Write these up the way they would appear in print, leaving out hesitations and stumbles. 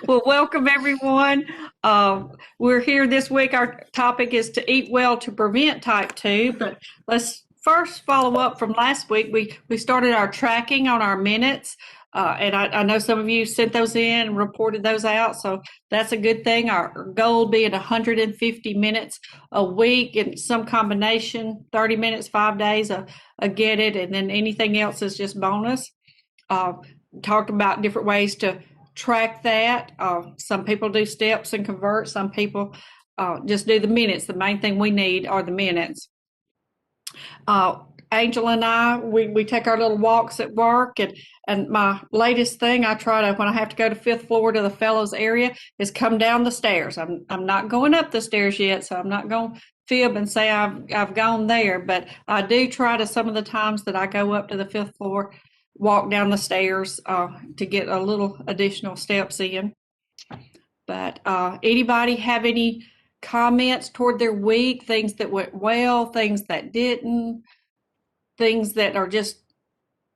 Well, welcome everyone. We're here this week. Our topic is to eat well to prevent type 2, but let's first follow up from last week. We started our tracking on our minutes, and I know some of you sent those in and reported those out, so that's a good thing. Our goal being 150 minutes a week in some combination, 30 minutes, 5 days, a get it, and then anything else is just bonus. Uh, Talked about different ways to track that. Some people do steps and convert. Some people just do the minutes. The main thing we need are the minutes. Uh, Angel and I, we take our little walks at work, and my latest thing I try to when I have to go to fifth floor to the fellows area is come down the stairs. I'm not going up the stairs yet, so I'm not going to fib and say I've gone there, but I do try to some of the times that I go up to the fifth floor, walk down the stairs to get a little additional steps in. But anybody have any comments toward their week, things that went well, things that didn't, things that are just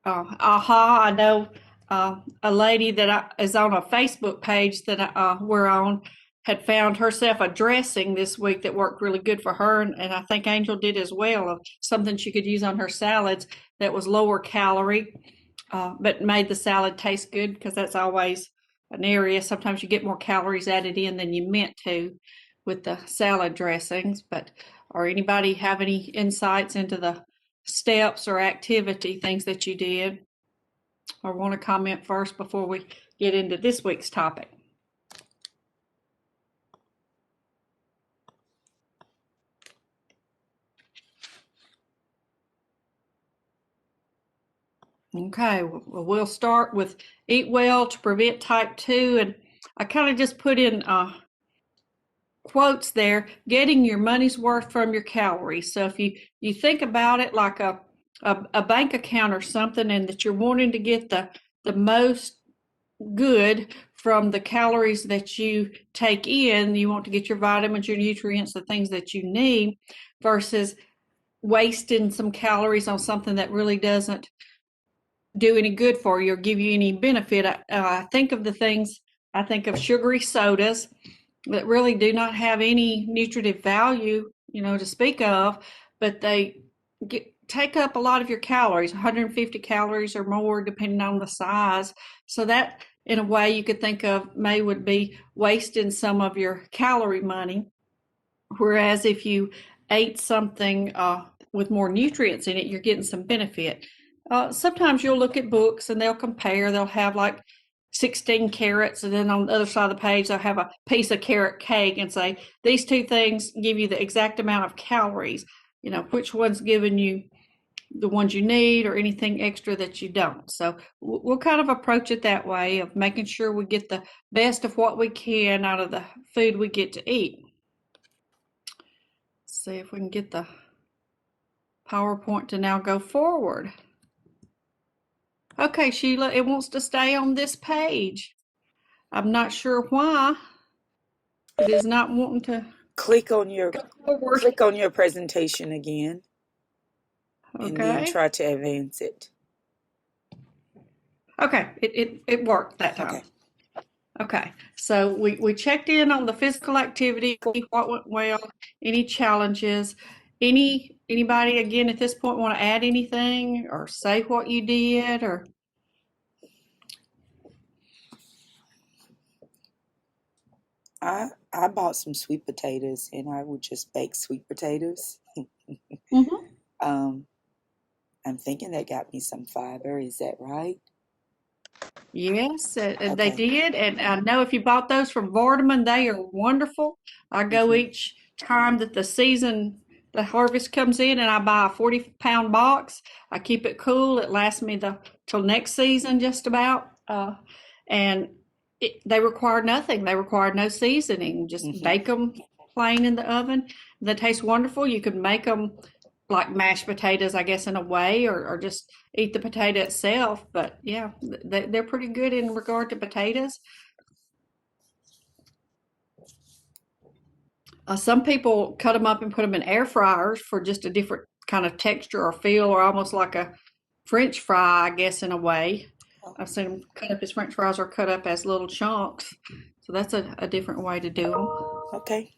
aha? I know a lady that is on a Facebook page that we're on had found herself a dressing this week that worked really good for her, and I think Angel did as well, of something she could use on her salads that was lower calorie, but made the salad taste good, because that's always an area. Sometimes you get more calories added in than you meant to with the salad dressings. But or anybody have any insights into the steps or activity things that you did, or want to comment first before we get into this week's topic? Okay, well, we'll start with eat well to prevent type 2. And I kind of just put in quotes there, getting your money's worth from your calories. So if you think about it like a bank account or something, and that you're wanting to get the most good from the calories that you take in, you want to get your vitamins, your nutrients, the things that you need, versus wasting some calories on something that really doesn't do any good for you or give you any benefit. I think of the things, I think of sugary sodas that really do not have any nutritive value, to speak of, but they take up a lot of your calories, 150 calories or more, depending on the size. So that, in a way, you could think of would be wasting some of your calorie money. Whereas if you ate something with more nutrients in it, you're getting some benefit. Sometimes you'll look at books and they'll compare. They'll have like 16 carrots, and then on the other side of the page they'll have a piece of carrot cake and say these two things give you the exact amount of calories. Which one's giving you the ones you need, or anything extra that you don't. So we'll kind of approach it that way, of making sure we get the best of what we can out of the food we get to eat. Let's see if we can get the PowerPoint to now go forward. Okay, Sheila, it wants to stay on this page. I'm not sure why. It is not wanting to Click on your go forward. click on your presentation again, and then Okay. try to advance it. Okay, it worked that time. Okay. Okay, so we checked in on the physical activity, what went well, any challenges, anybody again at this point want to add anything or say what you did, or I bought some sweet potatoes, and I would just bake sweet potatoes. Mhm. Um, I'm thinking that got me some fiber. Is that right? Yes, and they Okay. did. And I know if you bought those from Vardaman, they are wonderful. I go hmm each time that the harvest comes in, and I buy a 40-pound box. I keep it cool. It lasts me till next season, just about. And they require nothing. They require no seasoning. Just hmm bake them plain in the oven. They taste wonderful. You can make them like mashed potatoes, I guess, in a way, or just eat the potato itself. But yeah, they're pretty good in regard to potatoes. Some people cut them up and put them in air fryers for just a different kind of texture or feel, or almost like a French fry, I guess, in a way. Oh, I've seen them cut up as French fries or cut up as little chunks. So that's a different way to do them. Okay.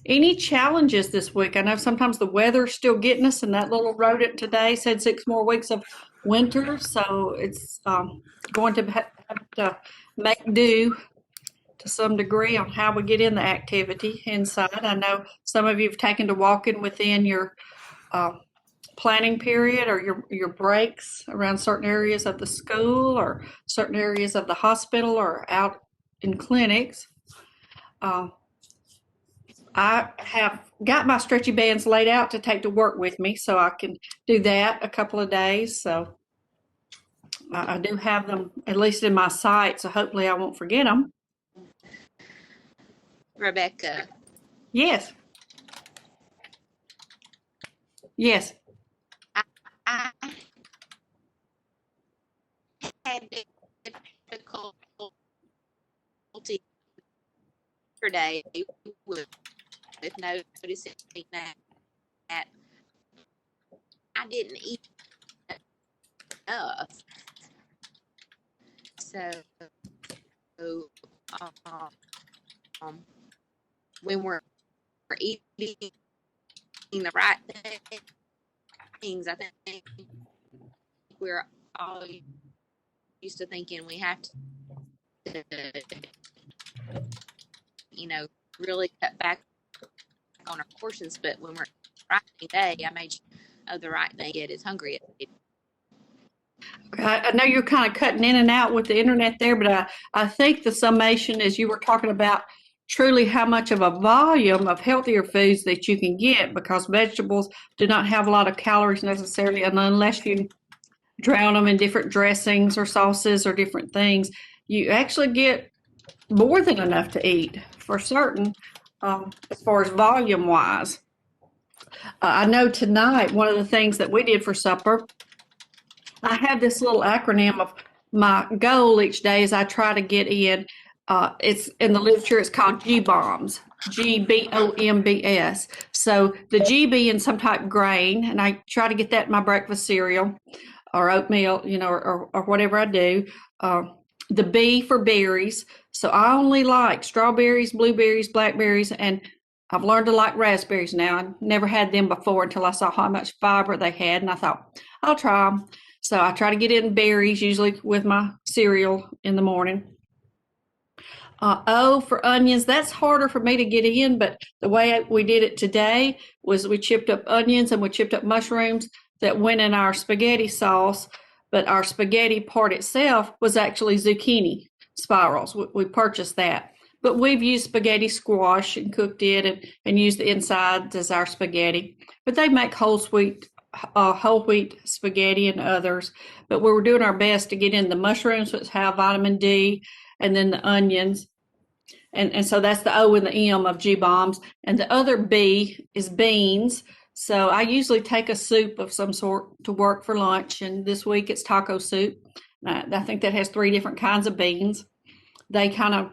Any challenges this week? I know sometimes the weather's still getting us, and that little rodent today said 6 more weeks of winter, so it's going to have to make do to some degree on how we get in the activity inside. I know some of you have taken to walking within your planning period or your breaks around certain areas of the school or certain areas of the hospital or out in clinics. I have got my stretchy bands laid out to take to work with me, so I can do that a couple of days. So I do have them at least in my sight, so hopefully I won't forget them. Rebecca. Yes. Yes. I had difficulty yesterday with noticing that I didn't eat enough. So when we're eating the right things, I think we're all used to thinking we have to, really cut back on our portions. But when we're right day, I made sure the right thing is hungry. I know you're kind of cutting in and out with the internet there, but I think the summation is you were talking about truly how much of a volume of healthier foods that you can get, because vegetables do not have a lot of calories necessarily, and unless you drown them in different dressings or sauces or different things, you actually get more than enough to eat for certain, as far as volume wise. I know tonight one of the things that we did for supper, I have this little acronym of my goal each day is I try to get in, it's in the literature, it's called GBOMS, GBOMBS. So the G being some type of grain, and I try to get that in my breakfast cereal or oatmeal, or whatever I do. The B for berries. So I only like strawberries, blueberries, blackberries, and I've learned to like raspberries now. I never had them before until I saw how much fiber they had, and I thought, I'll try them. So I try to get in berries, usually with my cereal in the morning. O for onions, that's harder for me to get in, but the way we did it today was we chipped up onions and we chipped up mushrooms that went in our spaghetti sauce, but our spaghetti part itself was actually zucchini spirals. We purchased that. But we've used spaghetti squash and cooked it and used the insides as our spaghetti. But they make whole wheat spaghetti and others. But we were doing our best to get in the mushrooms, which have vitamin D, and then the onions. And so that's the O and the M of GBOMS. And the other B is beans. So I usually take a soup of some sort to work for lunch. And this week it's taco soup. I think that has 3 different kinds of beans. They kind of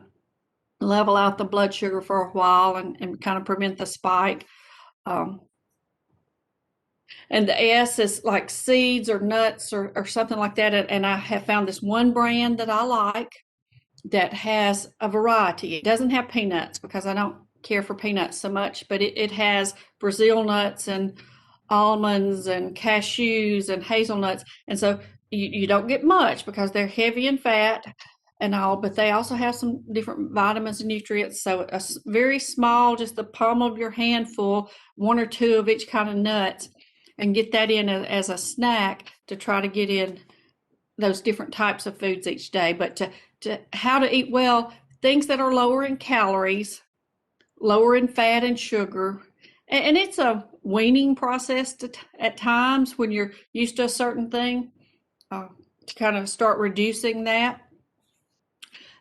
level out the blood sugar for a while and kind of prevent the spike. And the S is like seeds or nuts or something like that. And I have found this one brand that I like that has a variety. It doesn't have peanuts because I don't care for peanuts so much, but it has Brazil nuts and almonds and cashews and hazelnuts. And so you don't get much because they're heavy in fat and all, but they also have some different vitamins and nutrients. So a very small, just the palm of your hand full, 1 or 2 of each kind of nuts, and get that in as a snack to try to get in those different types of foods each day. But to how to eat well, things that are lower in calories, lower in fat and sugar. And it's a weaning process at times when you're used to a certain thing, to kind of start reducing that.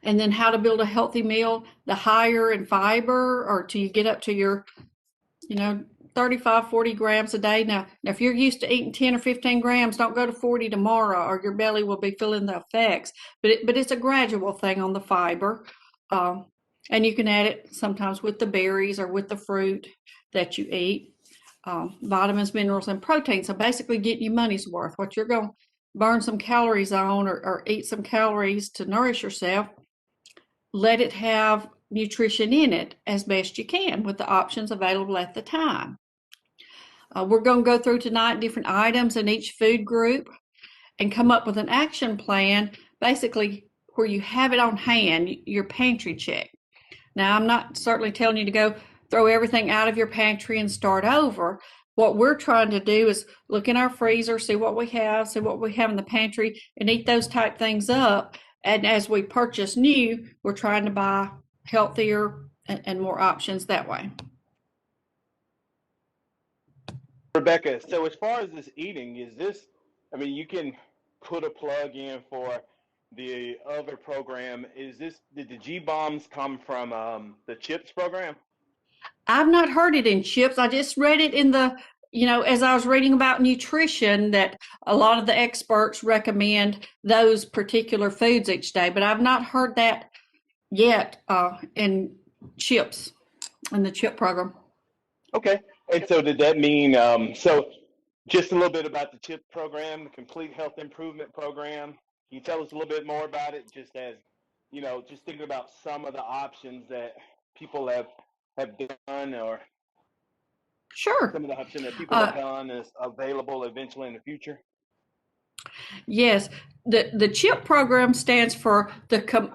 And then how to build a healthy meal, the higher in fiber, or till you get up to your, 35, 40 grams a day. Now, if you're used to eating 10 or 15 grams, don't go to 40 tomorrow or your belly will be feeling the effects. But it's a gradual thing on the fiber. And you can add it sometimes with the berries or with the fruit that you eat. Vitamins, minerals, and protein. So basically getting your money's worth. What you're going to burn some calories on or eat some calories to nourish yourself, let it have nutrition in it as best you can with the options available at the time. We're going to go through tonight different items in each food group and come up with an action plan, basically where you have it on hand, your pantry check. Now, I'm not certainly telling you to go throw everything out of your pantry and start over. What we're trying to do is look in our freezer, see what we have in the pantry, and eat those type things up. And as we purchase new, we're trying to buy healthier and more options that way. Rebecca, so as far as this eating, you can put a plug in for the other program. Did the G-Bombs come from the CHIPS program? I've not heard it in CHIPS. I just read it in as I was reading about nutrition, that a lot of the experts recommend those particular foods each day, but I've not heard that yet in CHIPS, in the CHIP program. Okay. And so did that mean, just a little bit about the CHIP program, the Complete Health Improvement Program. Can you tell us a little bit more about it, just as, just thinking about some of the options that people have done, or Sure. some of the options that people have done is available eventually in the future? Yes. The CHIP program stands for the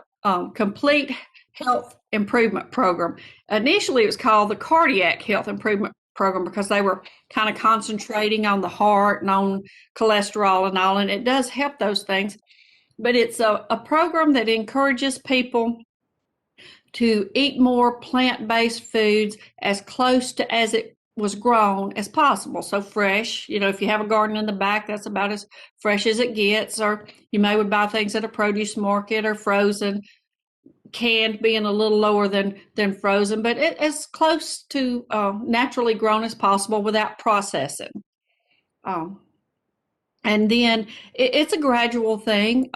Complete Health Improvement Program. Initially, it was called the Cardiac Health Improvement Program because they were kind of concentrating on the heart and on cholesterol and all, and it does help those things. But it's a program that encourages people to eat more plant-based foods as close to as it was grown as possible. So fresh, if you have a garden in the back, that's about as fresh as it gets, or you would buy things at a produce market, or frozen, canned being a little lower than frozen, but as close to naturally grown as possible without processing. And then it's a gradual thing.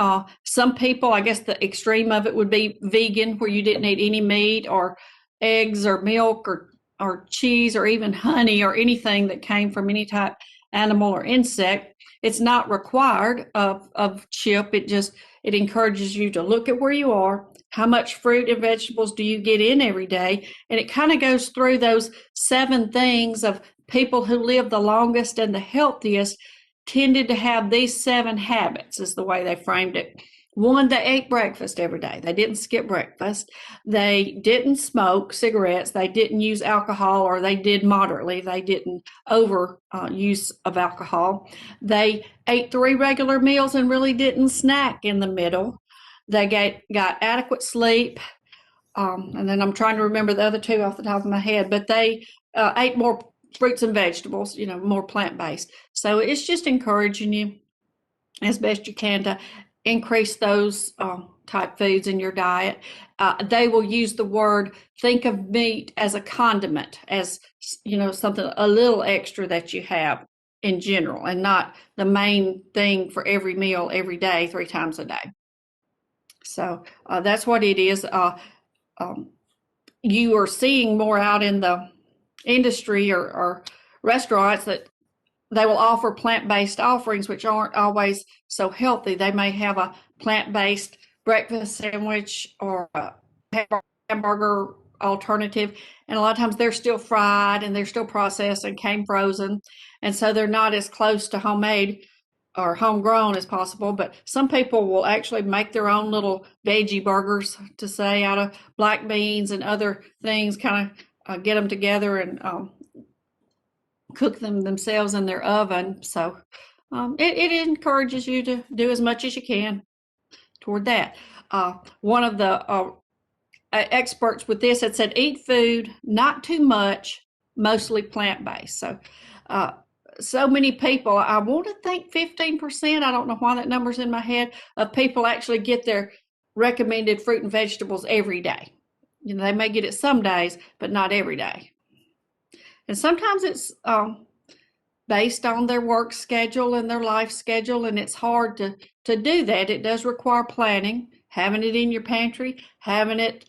Some people, I guess the extreme of it would be vegan, where you didn't eat any meat or eggs or milk or cheese or even honey or anything that came from any type animal or insect. It's not required of CHIP. It encourages you to look at where you are, how much fruit and vegetables do you get in every day, and it kind of goes through those 7 things of people who live the longest and the healthiest tended to have these 7 habits, is the way they framed it. 1, they ate breakfast every day. They didn't skip breakfast. They didn't smoke cigarettes. They didn't use alcohol, or they did moderately. They didn't over use of alcohol. They ate 3 regular meals and really didn't snack in the middle. They got adequate sleep. And then I'm trying to remember the other 2 off the top of my head, but they ate more fruits and vegetables, more plant-based. So it's just encouraging you as best you can to increase those type foods in your diet. They will use the word, think of meat as a condiment, as, something a little extra that you have in general, and not the main thing for every meal every day, 3 times a day. So that's what it is. You are seeing more out in the industry or restaurants that they will offer plant-based offerings, which aren't always so healthy. They may have a plant-based breakfast sandwich or a hamburger alternative, and a lot of times they're still fried and they're still processed and came frozen, and so they're not as close to homemade or homegrown as possible. But some people will actually make their own little veggie burgers, to say, out of black beans and other things, kind of get them together and cook them themselves in their oven. So it encourages you to do as much as you can toward that. One of the experts with this had said, eat food, not too much, mostly plant-based. So many people, I want to think 15%, I don't know why that number's in my head, of people actually get their recommended fruit and vegetables every day. They may get it some days, but not every day. And sometimes it's based on their work schedule and their life schedule, and it's hard to do that. It does require planning, having it in your pantry, having it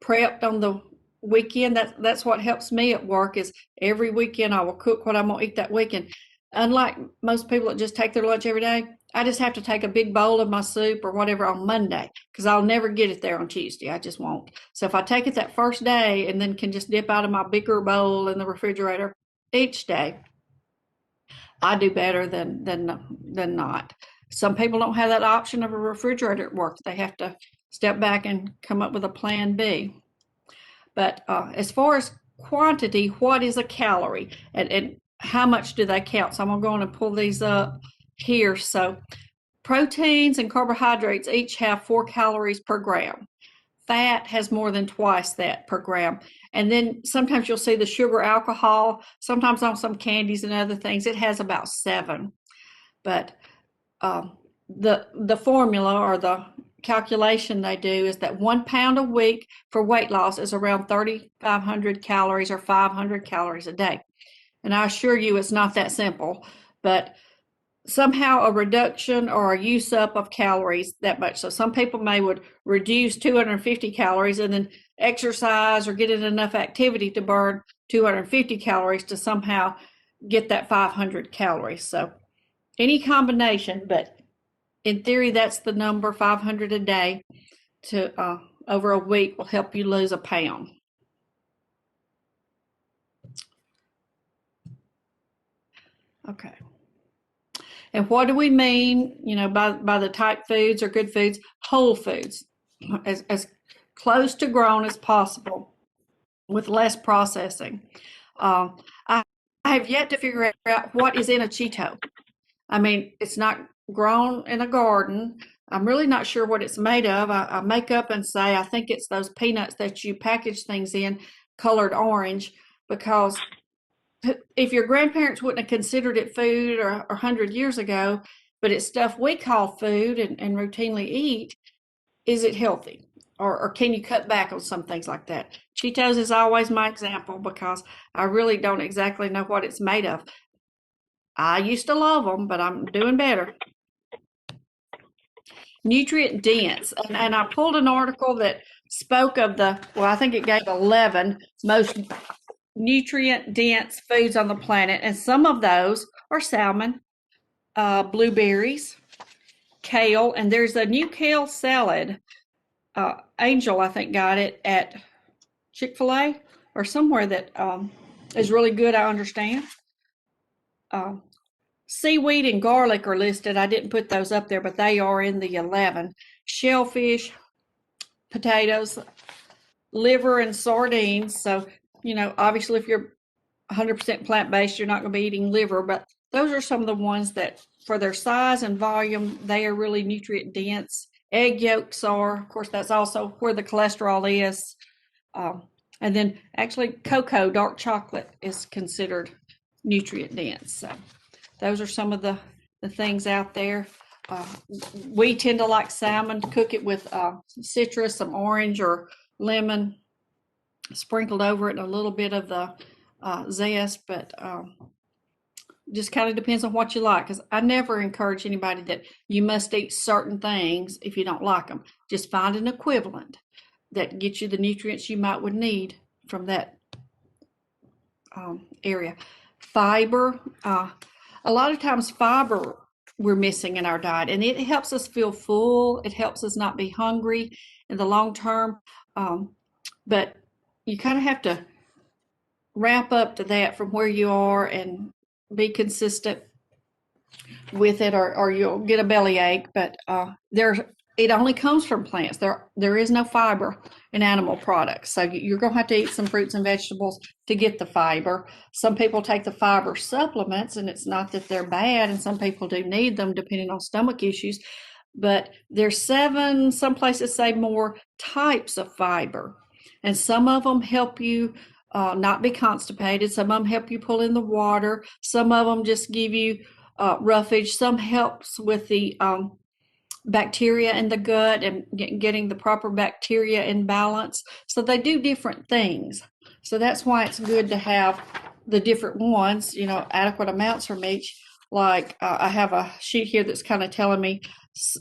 prepped on the weekend. That's what helps me at work, is every weekend I will cook what I'm going to eat that weekend. unlike most people that just take their lunch every day, I just have to take a big bowl of my soup or whatever on Monday because I'll never get it there on Tuesday. I just won't. So if I take it that first day and then can just dip out of my bigger bowl in the refrigerator each day, I do better than not. Some people don't have that option of a refrigerator at work. They have to step back and come up with a plan B. But as far as quantity, what is a calorie and how much do they count? So I'm going to pull these up here. So proteins and carbohydrates each have 4 calories per gram. Fat has more than twice that per gram. And then sometimes you'll see the sugar alcohol, sometimes on some candies and other things, it has about 7. But the formula or the calculation they do is that 1 pound a week for weight loss is around 3,500 calories or 500 calories a day. And I assure you it's not that simple, but somehow a reduction or a use up of calories that much. So some people would reduce 250 calories and then exercise or get in enough activity to burn 250 calories to somehow get that 500 calories. So any combination, but in theory, that's the number. 500 a day to over a week will help you lose a pound. Okay. And what do we mean, by the type foods or good foods? Whole foods, as close to grown as possible with less processing. I have yet to figure out what is in a Cheeto. I mean, it's not grown in a garden. I'm really not sure what it's made of. I make up and say I think it's those peanuts that you package things in colored orange, because if your grandparents wouldn't have considered it food or 100 years ago, but it's stuff we call food and routinely eat, is it healthy? Or can you cut back on some things like that? Cheetos is always my example because I really don't exactly know what it's made of. I used to love them, but I'm doing better. Nutrient dense. And I pulled an article that spoke of I think it gave 11 most nutrient dense foods on the planet. And some of those are salmon, blueberries, kale, and there's a new kale salad. Angel, I think, got it at Chick-fil-A or somewhere that is really good, I understand. Seaweed and garlic are listed. I didn't put those up there, but they are in the 11. Shellfish, potatoes, liver, and sardines. So, obviously if you're 100% plant-based, you're not going to be eating liver, but those are some of the ones that, for their size and volume, they are really nutrient dense. Egg yolks are, of course, that's also where the cholesterol is. And then actually cocoa, dark chocolate, is considered nutrient dense. So those are some of the things out there. We tend to like salmon, to cook it with citrus, some orange or lemon sprinkled over it, and a little bit of the zest, but just kind of depends on what you like, because I never encourage anybody that you must eat certain things if you don't like them. Just find an equivalent that gets you the nutrients you would need from that area. Fiber, a lot of times fiber we're missing in our diet, and it helps us feel full. It helps us not be hungry in the long term, but you kind of have to ramp up to that from where you are and be consistent with it, or you'll get a bellyache. But it only comes from plants. There is no fiber in animal products, so you're going to have to eat some fruits and vegetables to get the fiber. Some people take the fiber supplements, and it's not that they're bad, and some people do need them depending on stomach issues. But there's 7, some places say more types of fiber, and some of them help you not be constipated. Some of them help you pull in the water. Some of them just give you roughage. Some helps with the bacteria in the gut and getting the proper bacteria in balance. So they do different things. So that's why it's good to have the different ones, adequate amounts from each. Like I have a sheet here that's kind of telling me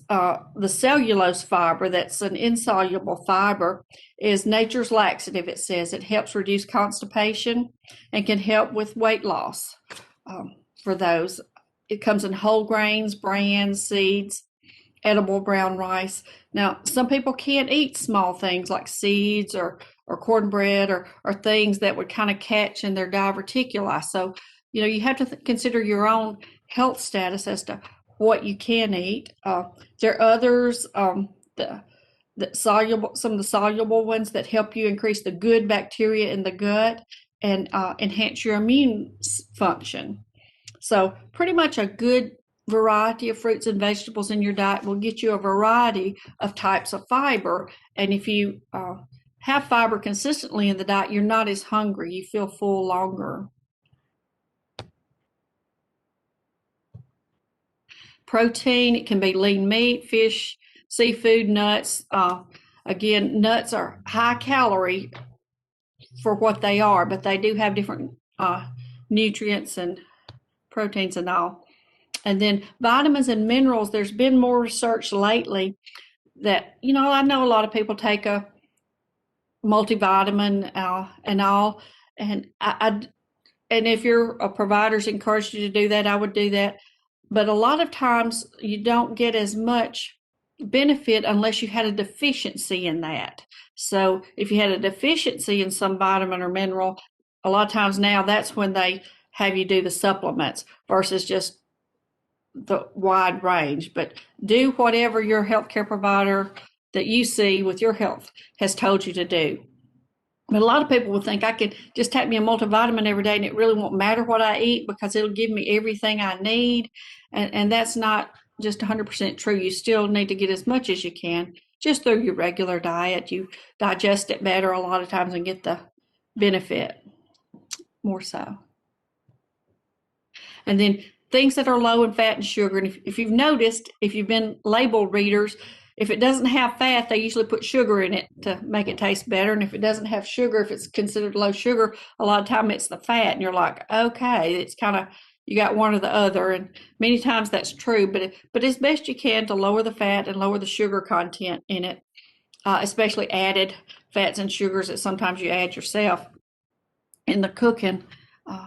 the cellulose fiber, that's an insoluble fiber, is nature's laxative. It says it helps reduce constipation and can help with weight loss. for those. It comes in whole grains, bran, seeds, edible brown rice. Now, some people can't eat small things like seeds or cornbread or things that would kind of catch in their diverticuli. So, you have to consider your own health status as to what you can eat. There are others, some of the soluble ones that help you increase the good bacteria in the gut and enhance your immune function. So pretty much a good variety of fruits and vegetables in your diet will get you a variety of types of fiber. And if you have fiber consistently in the diet, you're not as hungry. You feel full longer. Protein, it can be lean meat, fish, seafood, nuts. Again, nuts are high calorie for what they are, but they do have different nutrients and proteins and all. And then vitamins and minerals, there's been more research lately that, I know a lot of people take a multivitamin and all, and and if your providers encourage you to do that, I would do that. But a lot of times you don't get as much benefit unless you had a deficiency in that. So if you had a deficiency in some vitamin or mineral, a lot of times now that's when they have you do the supplements versus just the wide range. But do whatever your healthcare provider that you see with your health has told you to do. But a lot of people will think I could just take me a multivitamin every day and it really won't matter what I eat because it'll give me everything I need. And that's not just 100% true. You still need to get as much as you can just through your regular diet. You digest it better a lot of times and get the benefit more so. And then things that are low in fat and sugar. And if you've noticed, if you've been label readers, if it doesn't have fat, they usually put sugar in it to make it taste better. And if it doesn't have sugar, if it's considered low sugar, a lot of time it's the fat. And you're like, okay, it's kind of, you got one or the other. And many times that's true, but as best you can to lower the fat and lower the sugar content in it, especially added fats and sugars that sometimes you add yourself in the cooking.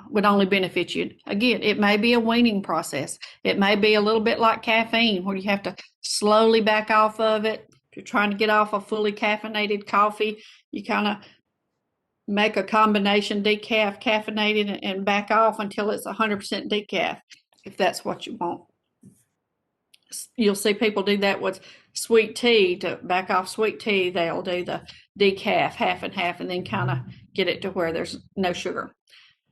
Would only benefit you. Again, it may be a weaning process. It may be a little bit like caffeine where you have to slowly back off of it. If you're trying to get off a fully caffeinated coffee, you kind of make a combination decaf, caffeinated, and back off until it's 100% decaf, if that's what you want. You'll see people do that with sweet tea. To back off sweet tea, they'll do the decaf, half and half, and then kind of get it to where there's no sugar.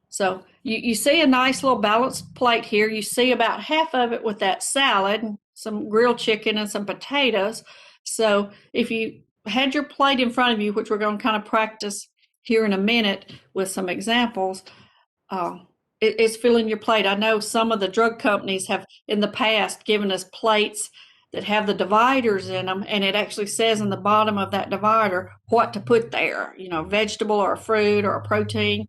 So you see a nice little balanced plate here. You see about half of it with that salad, some grilled chicken and some potatoes. So if you had your plate in front of you, which we're going to kind of practice here in a minute with some examples, it's filling your plate. I know some of the drug companies have in the past given us plates that have the dividers in them, and it actually says in the bottom of that divider what to put there, vegetable or a fruit or a protein.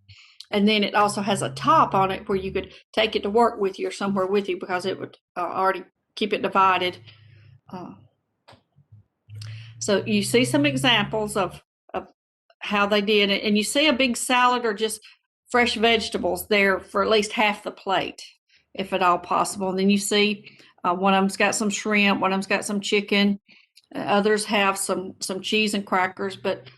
And then it also has a top on it where you could take it to work with you or somewhere with you because it would already keep it divided. So you see some examples of how they did it. And you see a big salad or just fresh vegetables there for at least half the plate, if at all possible. And then you see one of them's got some shrimp, one of them's got some chicken. Others have some cheese and crackers. But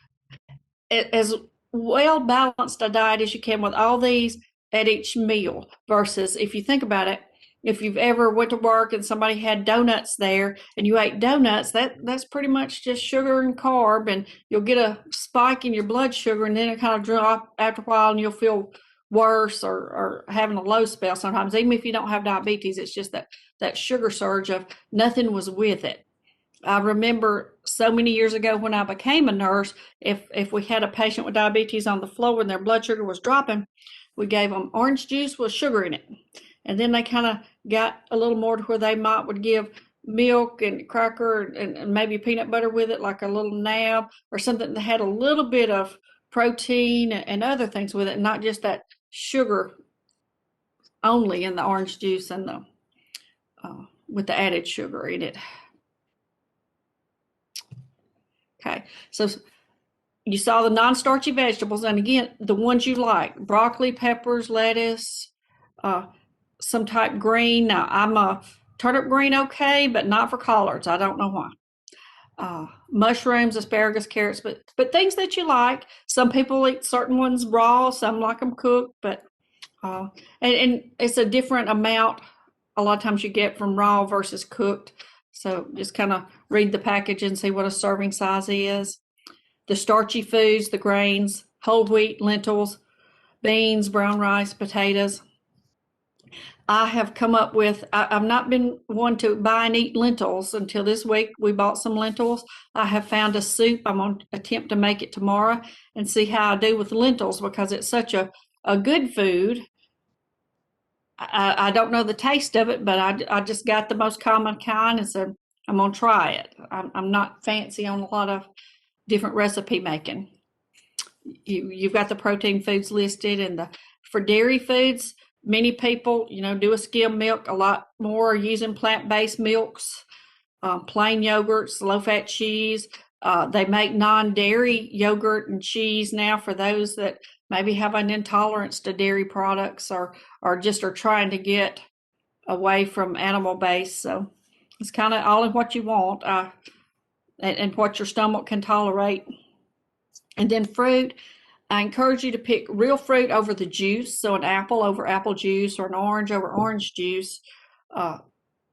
as well balanced a diet as you can with all these at each meal versus if you think about it, if you've ever went to work and somebody had donuts there and you ate donuts, that's pretty much just sugar and carb, and you'll get a spike in your blood sugar and then it kind of drop after a while and you'll feel worse or having a low spell sometimes. Even if you don't have diabetes, it's just that sugar surge of nothing was with it. I remember so many years ago when I became a nurse, if we had a patient with diabetes on the floor and their blood sugar was dropping, we gave them orange juice with sugar in it. And then they kind of got a little more to where they would give milk and cracker and maybe peanut butter with it, like a little nab or something that had a little bit of protein and other things with it, not just that sugar only in the orange juice and the with the added sugar in it. Okay, so you saw the non-starchy vegetables, and again, the ones you like: broccoli, peppers, lettuce, some type green. Now, I'm a turnip green okay, but not for collards. I don't know why. Mushrooms, asparagus, carrots, but things that you like. Some people eat certain ones raw, some like them cooked, but and it's a different amount a lot of times you get from raw versus cooked. So just kind of read the package and see what a serving size is. The starchy foods, the grains, whole wheat, lentils, beans, brown rice, potatoes. I have come up with, I've not been one to buy and eat lentils until this week. We bought some lentils. I have found a soup. I'm going to attempt to make it tomorrow and see how I do with lentils because it's such a good food. I don't know the taste of it, but I just got the most common kind, and so I'm going to try it. I'm not fancy on a lot of different recipe making. You've got the protein foods listed, and for dairy foods, many people, do a skim milk. A lot more are using plant-based milks, plain yogurts, low-fat cheese. They make non-dairy yogurt and cheese now for those that maybe have an intolerance to dairy products or just are trying to get away from animal-based. So it's kind of all in what you want and what your stomach can tolerate. And then fruit, I encourage you to pick real fruit over the juice. So an apple over apple juice or an orange over orange juice.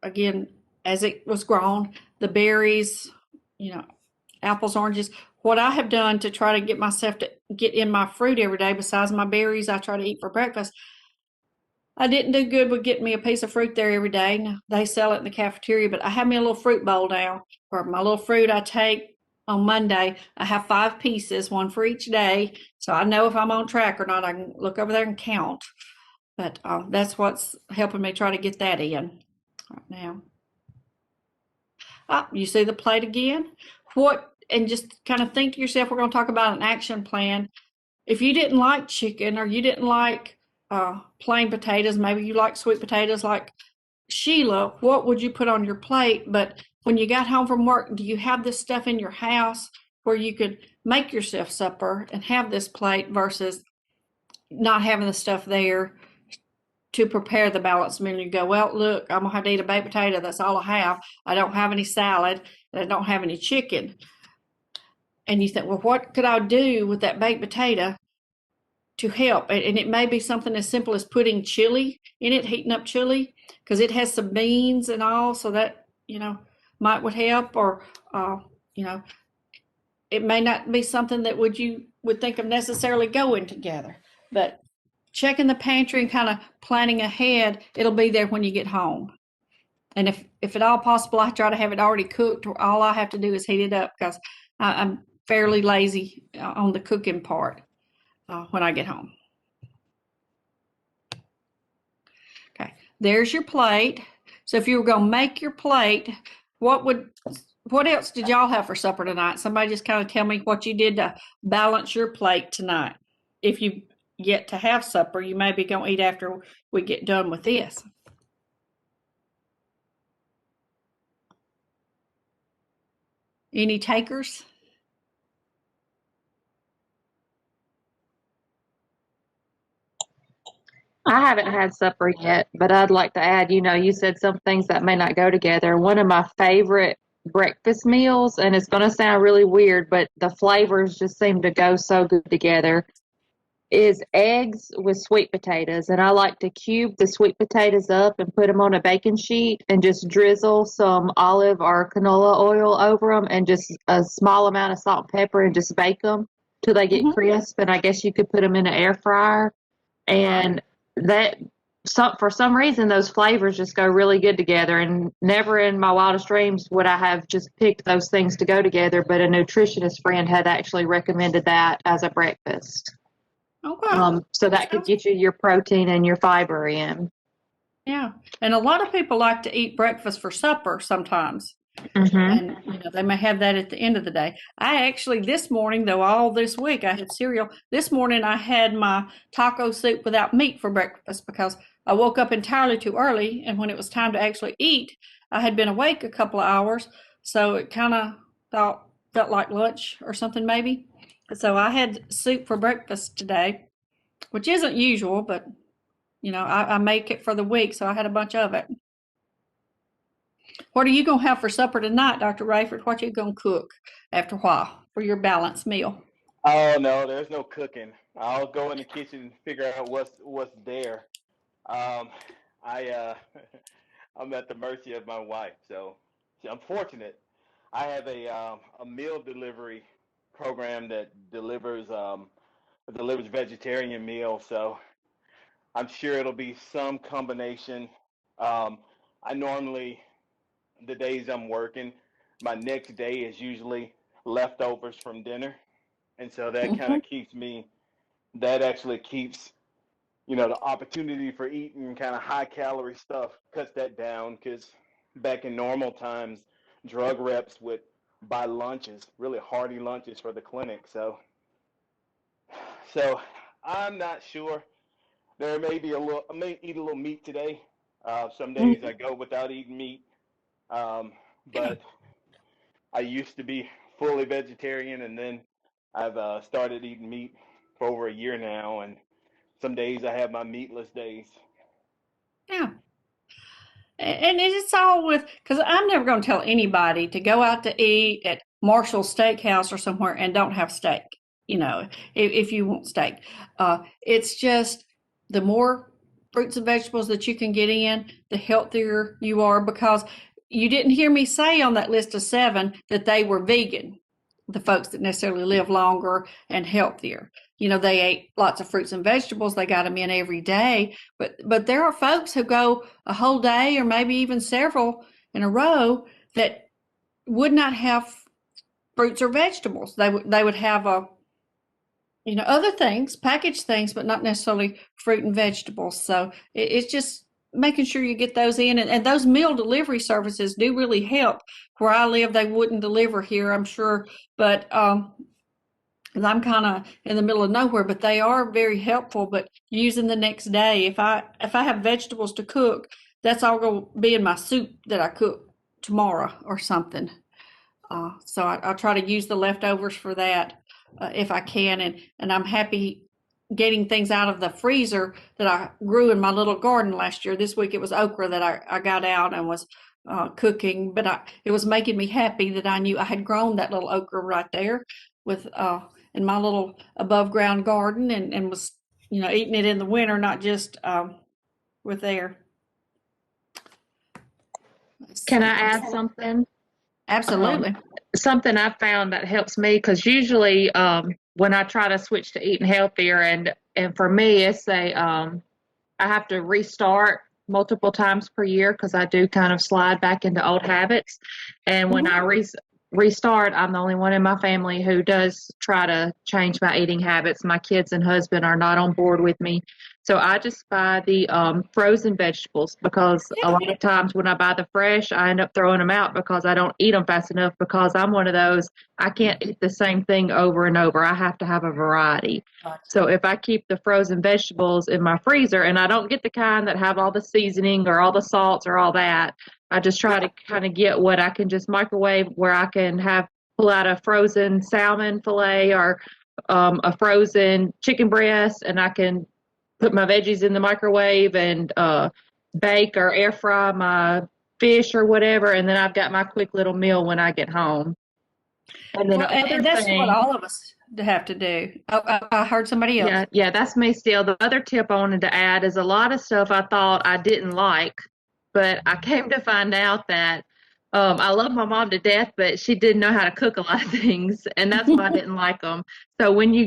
Again, as it was grown, the berries, apples, oranges. What I have done to try to get myself to get in my fruit every day, besides my berries I try to eat for breakfast, I didn't do good with getting me a piece of fruit there every day. Now, they sell it in the cafeteria, but I have me a little fruit bowl now. For my little fruit I take on Monday, I have 5 pieces, one for each day. So I know if I'm on track or not. I can look over there and count. But that's what's helping me try to get that in right now. You see the plate again? And just kind of think to yourself, we're going to talk about an action plan. If you didn't like chicken or you didn't like plain potatoes, maybe you like sweet potatoes like Sheila, what would you put on your plate? But when you got home from work, do you have this stuff in your house where you could make yourself supper and have this plate versus not having the stuff there to prepare the balanced meal? You go, well, look, I'm going to have to eat a baked potato. That's all I have. I don't have any salad and I don't have any chicken. And you think, well, what could I do with that baked potato to help? And it may be something as simple as putting chili in it, heating up chili, because it has some beans and all, so that, would help. Or, it may not be something that you would think of necessarily going together. But checking the pantry and kind of planning ahead, it'll be there when you get home. And if at all possible, I try to have it already cooked, or all I have to do is heat it up, because I'm fairly lazy on the cooking part when I get home. Okay, there's your plate. So if you were going to make your plate, what else did y'all have for supper tonight? Somebody just kind of tell me what you did to balance your plate tonight. If you get to have supper, you may be going to eat after we get done with this. Any takers? I haven't had supper yet, but I'd like to add, you said some things that may not go together. One of my favorite breakfast meals, and it's going to sound really weird, but the flavors just seem to go so good together, is eggs with sweet potatoes. And I like to cube the sweet potatoes up and put them on a baking sheet and just drizzle some olive or canola oil over them and just a small amount of salt and pepper and just bake them till they get crisp. And I guess you could put them in an air fryer. And for some reason, those flavors just go really good together. And never in my wildest dreams would I have just picked those things to go together, but a nutritionist friend had actually recommended that as a breakfast. Okay. So that could get you your protein and your fiber in. Yeah. And a lot of people like to eat breakfast for supper sometimes. Mm-hmm. And they may have that at the end of the day. I actually, this morning, though, all this week I had cereal. This morning I had my taco soup without meat for breakfast because I woke up entirely too early, and when it was time to actually eat, I had been awake a couple of hours, so it kind of felt like lunch or something maybe. So I had soup for breakfast today, which isn't usual, but I make it for the week, so I had a bunch of it. What are you going to have for supper tonight, Dr. Rayford? What are you going to cook after a while for your balanced meal? Oh no, there's no cooking. I'll go in the kitchen and figure out what's there. Um, I I'm at the mercy of my wife, so I'm fortunate. I have a meal delivery program that delivers vegetarian meals, so I'm sure it'll be some combination. Um, I normally the days I'm working, my next day is usually leftovers from dinner, and so that kind Hmm. of that actually keeps the opportunity for eating kind of high calorie stuff cuts that down because back in normal times, drug reps would buy lunches, really hearty lunches for the clinic. So I'm not sure. There may be I may eat a little meat today. Some days I go without eating meat, but I used to be fully vegetarian, and then I've started eating meat for over a year now, and some days I have my meatless days. Yeah. And it's all because I'm never going to tell anybody to go out to eat at Marshall's Steakhouse or somewhere and don't have steak, if you want steak. It's just the more fruits and vegetables that you can get in, the healthier you are, because you didn't hear me say on that list of 7 that they were vegan, the folks that necessarily live longer and healthier. They ate lots of fruits and vegetables. They got them in every day. But there are folks who go a whole day or maybe even several in a row that would not have fruits or vegetables. They would have other things, packaged things, but not necessarily fruit and vegetables. So it's just making sure you get those in, and those meal delivery services do really help. Where I live, they wouldn't deliver here, I'm sure, but because I'm kind of in the middle of nowhere, but they are very helpful. But using the next day, if I have vegetables to cook, that's all going to be in my soup that I cook tomorrow or something. So I try to use the leftovers for that if I can, and I'm happy getting things out of the freezer that I grew in my little garden last year. This week it was okra that I got out and was cooking, but it was making me happy that I knew I had grown that little okra right there with in my little above ground garden, and was eating it in the winter, not just with air. Can I add something? Absolutely. Something I found that helps me, because usually when I try to switch to eating healthier, and for me it's I have to restart multiple times per year because I do kind of slide back into old habits. And when I restart, I'm the only one in my family who does try to change my eating habits. My kids and husband are not on board with me. So I just buy the frozen vegetables, because a lot of times when I buy the fresh, I end up throwing them out because I don't eat them fast enough, because I'm one of those, I can't eat the same thing over and over. I have to have a variety. So if I keep the frozen vegetables in my freezer, and I don't get the kind that have all the seasoning or all the salts or all that, I just try to kind of get what I can just microwave, where I can pull out a frozen salmon fillet or a frozen chicken breast, and I can put my veggies in the microwave and bake or air fry my fish or whatever, and then I've got my quick little meal when I get home. And then and that's what all of us have to do. I heard somebody else. Yeah, that's me still. The other tip I wanted to add is a lot of stuff I thought I didn't like, but I came to find out that I love my mom to death, but she didn't know how to cook a lot of things, and that's why I didn't like them. So when you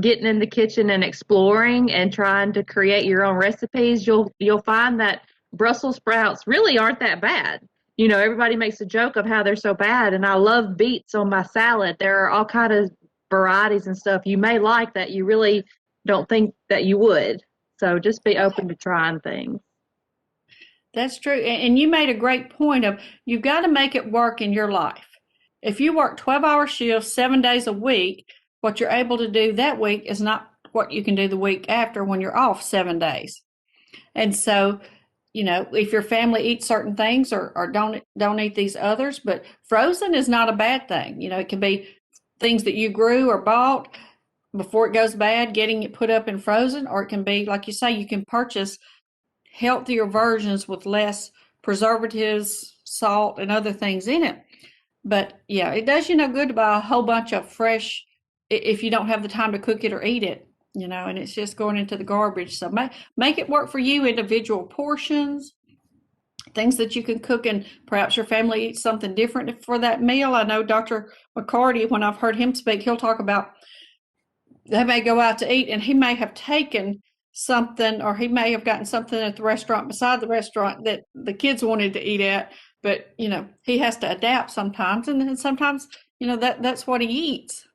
getting in the kitchen and exploring and trying to create your own recipes, you'll find that Brussels sprouts really aren't that bad. Everybody makes a joke of how they're so bad, and I love beets on my salad. There are all kind of varieties and stuff you may like that you really don't think that you would. So just be open to trying things. That's true. And you made a great point of you've got to make it work in your life. If you work 12-hour shifts 7 days a week, what you're able to do that week is not what you can do the week after when you're off 7 days. And so, if your family eats certain things or don't eat these others, but frozen is not a bad thing. It can be things that you grew or bought. before it goes bad, getting it put up and frozen, or it can be, like you say, you can purchase healthier versions with less preservatives, salt, and other things in it. But yeah, it does you no good to buy a whole bunch of fresh if you don't have the time to cook it or eat it, and it's just going into the garbage. So make it work for you, individual portions, things that you can cook, and perhaps your family eats something different for that meal. I know Dr. McCarty, when I've heard him speak, he'll talk about they may go out to eat and he may have taken something, or he may have gotten something at the restaurant beside the restaurant that the kids wanted to eat at, but he has to adapt sometimes, and then sometimes that's what he eats.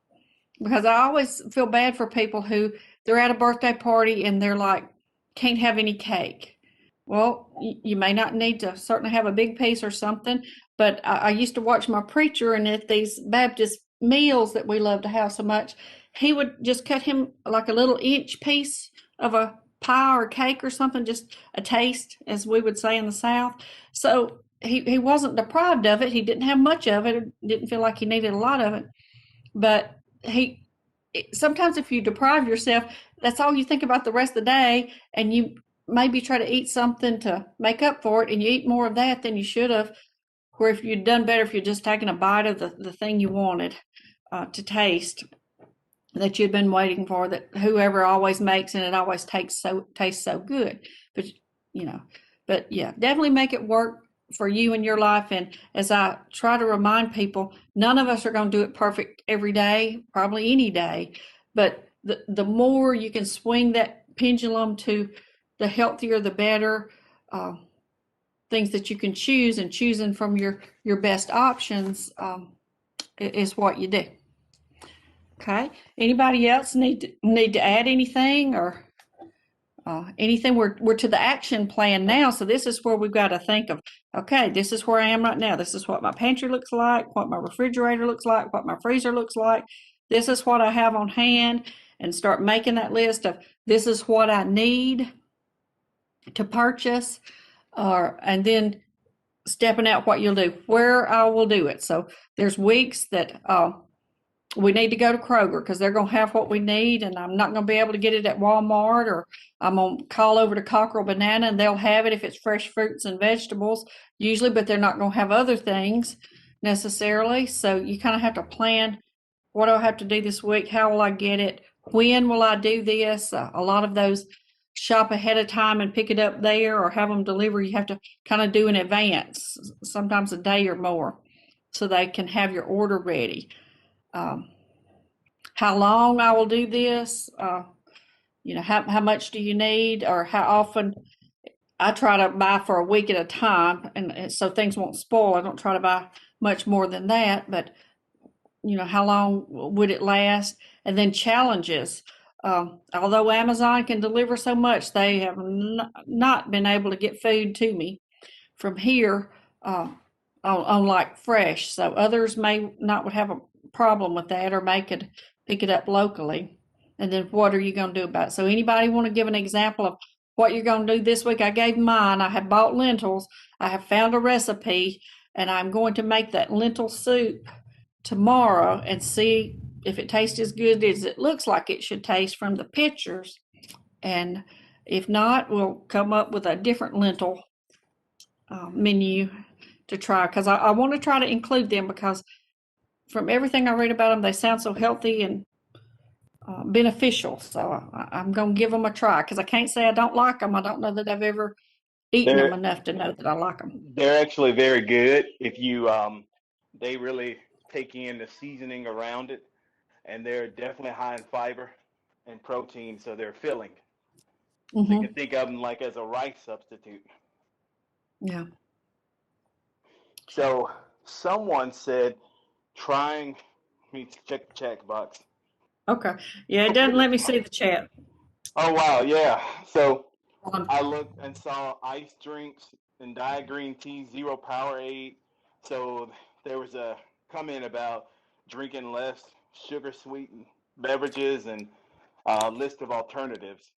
Because I always feel bad for people who they're at a birthday party and they're like, can't have any cake. Well, you may not need to certainly have a big piece or something, but I used to watch my preacher, and at these Baptist meals that we love to have so much, he would just cut him like a little inch piece of a pie or cake or something, just a taste, as we would say in the South. So he wasn't deprived of it. He didn't have much of it, didn't feel like he needed a lot of it. But sometimes if you deprive yourself, that's all you think about the rest of the day, and you maybe try to eat something to make up for it, and you eat more of that than you should have, where if you'd done better if you'd just taken a bite of the thing you wanted to taste, that you'd been waiting for, that whoever always makes, and it always tastes so good. But yeah, definitely make it work for you in your life. And as I try to remind people, none of us are going to do it perfect every day, probably any day, but the more you can swing that pendulum to the healthier, the better. Things that you can choose, and choosing from your best options is what you do. Okay. Anybody else need to add anything, or anything? We're to the action plan now, so this is where we've got to think of. Okay, this is where I am right now. This is what my pantry looks like, what my refrigerator looks like, what my freezer looks like. This is what I have on hand, and start making that list of this is what I need to purchase, and then stepping out what you'll do, where I will do it. So there's weeks that we need to go to Kroger because they're going to have what we need, and I'm not going to be able to get it at Walmart, or I'm going to call over to Cockrell Banana and they'll have it if it's fresh fruits and vegetables usually, but they're not going to have other things necessarily. So you kind of have to plan, what do I have to do this week? How will I get it? When will I do this? A lot of those shop ahead of time and pick it up there, or have them deliver. You have to kind of do in advance, sometimes a day or more, so they can have your order ready. How long I will do this, how much do you need, or how often. I try to buy for a week at a time, and so things won't spoil. I don't try to buy much more than that, but how long would it last? And then challenges. Although Amazon can deliver so much, they have not been able to get food to me from here on like fresh. So others may not would have a problem with that, or may could pick it up locally. And then what are you going to do about it? So anybody want to give an example of what you're going to do this week? I gave mine. I have bought lentils. I have found a recipe, and I'm going to make that lentil soup tomorrow and see if it tastes as good as it looks like it should taste from the pictures. And if not, we'll come up with a different lentil menu to try, because I want to try to include them, because from everything I read about them, they sound so healthy and beneficial. So I'm going to give them a try, because I can't say I don't like them. I don't know that I've ever eaten them enough to know that I like them. They're actually very good if you they really take in the seasoning around it, and they're definitely high in fiber and protein, so they're filling. So you can think of them like as a rice substitute. Yeah. So someone said trying, let me check the chat box. Okay. Yeah, it doesn't let me see the chat. Oh, wow, yeah. So I looked and saw ice drinks and diet green tea, zero Powerade. So there was a comment about drinking less sugar sweetened beverages, and a list of alternatives.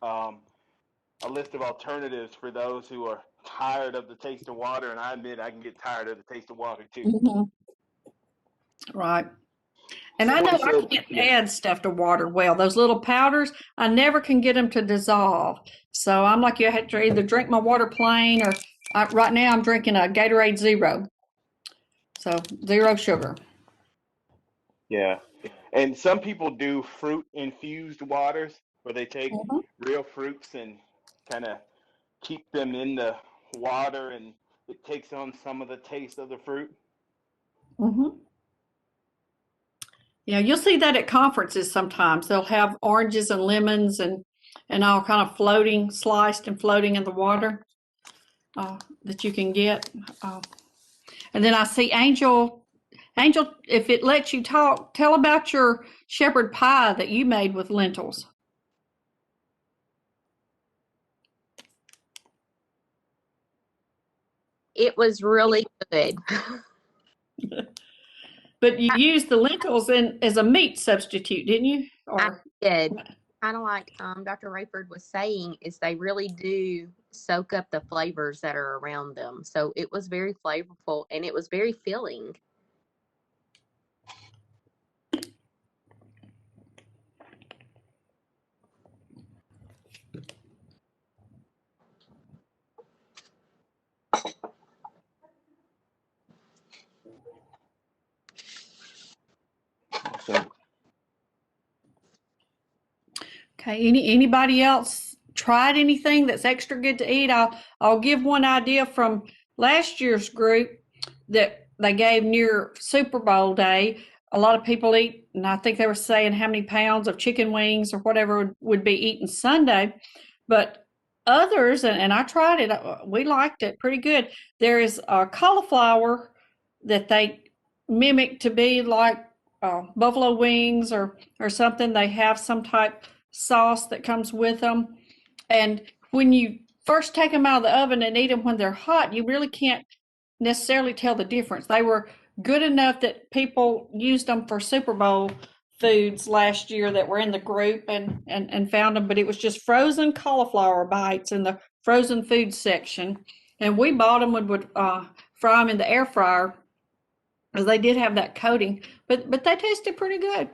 A list of alternatives for those who are tired of the taste of water, and I admit I can get tired of the taste of water too. Right. And I know Somebody I said, can't yeah, add stuff to water well. Those little powders, I never can get them to dissolve. So I'm like you, I have to either drink my water plain or right now I'm drinking a Gatorade Zero. So zero sugar. yeah. And some people do fruit infused waters where they take Hmm. real fruits and kind of keep them in the water and it takes on some of the taste of the fruit. Hmm. Yeah, you'll see that at conferences sometimes. They'll have oranges and lemons and all kind of floating, sliced and floating in the water that you can get. Uh, and then I see Angel, if it lets you talk, tell about your shepherd pie that you made with lentils. It was really good. But you used the lentils as a meat substitute, didn't you? I Or did. Kind of like Dr. Rayford was saying, is they really do soak up the flavors that are around them. So it was very flavorful and it was very filling. So, okay, anybody else tried anything that's extra good to eat? I'll give one idea from last year's group that they gave near Super Bowl day. A lot of people eat, and I think they were saying how many pounds of chicken wings or whatever would be eaten Sunday. But others, and I tried it, we liked it pretty good. There is a cauliflower that they mimic to be like buffalo wings or something. They have some type sauce that comes with them. And when you first take them out of the oven and eat them when they're hot, you really can't necessarily tell the difference. They were good enough that people used them for Super Bowl foods last year that were in the group and found them, but it was just frozen cauliflower bites in the frozen food section. And we bought them and would fry them in the air fryer because they did have that coating, but they tasted pretty good.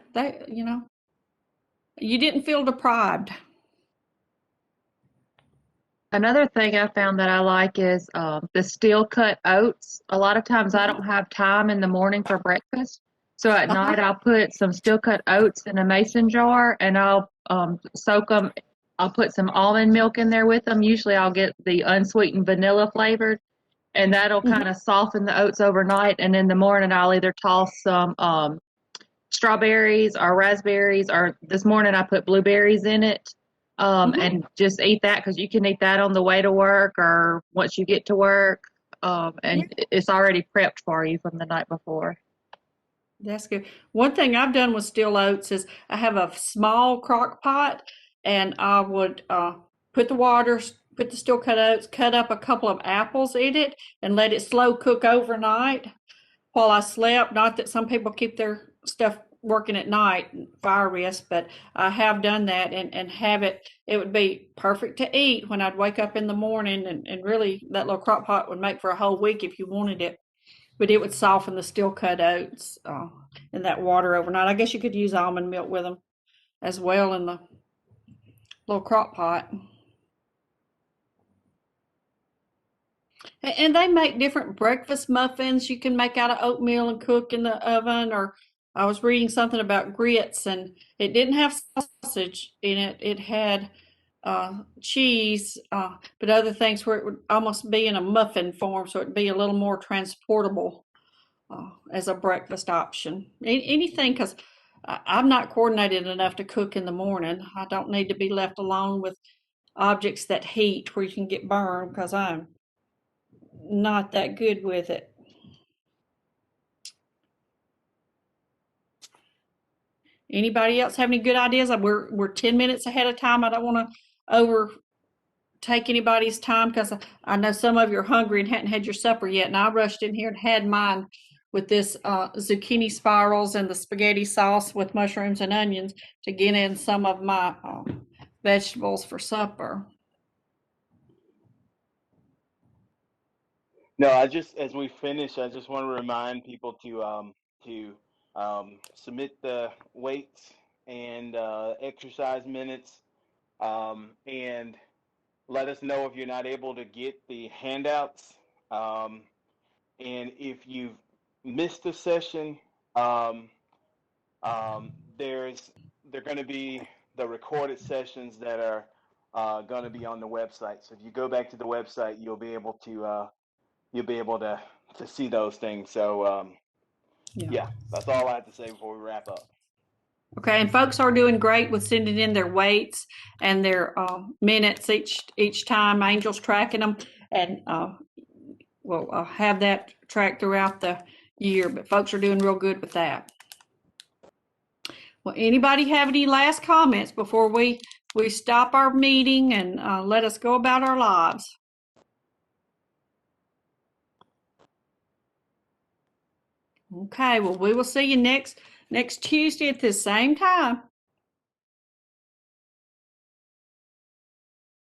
You didn't feel deprived. Another thing I found that I like is the steel cut oats. A lot of times I Mhm. don't have time in the morning for breakfast. So at Uh-huh. night I'll put some steel cut oats in a mason jar and I'll soak them. I'll put some almond milk in there with them. Usually I'll get the unsweetened vanilla flavored and that'll Mhm. kind of soften the oats overnight. And in the morning I'll either toss some strawberries or raspberries, or this morning I put blueberries in it. Mhm. And just eat that because you can eat that on the way to work or once you get to work. Yeah, And it's already prepped for you from the night before. that's good. One thing I've done with steel oats is I have a small crock pot, and I would put the water, put the steel cut oats, cut up a couple of apples in it, and let it slow cook overnight while I slept. Not that some people keep their stuff working at night, fire risk, but I have done that and have it. It would be perfect to eat when I'd wake up in the morning, and really that little crock pot would make for a whole week if you wanted it. But it would soften the steel cut oats in that water overnight. I guess you could use almond milk with them as well in the little crock pot. And they make different breakfast muffins you can make out of oatmeal and cook in the oven. Or I was reading something about grits, and it didn't have sausage in it. It had cheese, but other things where it would almost be in a muffin form, so it'd be a little more transportable as a breakfast option. Anything, because I'm not coordinated enough to cook in the morning. I don't need to be left alone with objects that heat where you can get burned because I'm not that good with it. Anybody else have any good ideas? We're 10 minutes ahead of time. I don't want to overtake anybody's time because I know some of you are hungry and hadn't had your supper yet. And I rushed in here and had mine with this zucchini spirals and the spaghetti sauce with mushrooms and onions to get in some of my vegetables for supper. no, I just as we finish, I just want to remind people to Submit the weights and exercise minutes, and let us know if you're not able to get the handouts. And if you've missed a session, um, they're going to be the recorded sessions that are going to be on the website. So if you go back to the website, you'll be able to see those things. So yeah, that's all I have to say before we wrap up. Okay, and folks are doing great with sending in their weights and their minutes each time. Angel's tracking them, and we'll have that tracked throughout the year. But folks are doing real good with that. Well, anybody have any last comments before we stop our meeting and let us go about our lives? Okay, well, we will see you next Tuesday at the same time.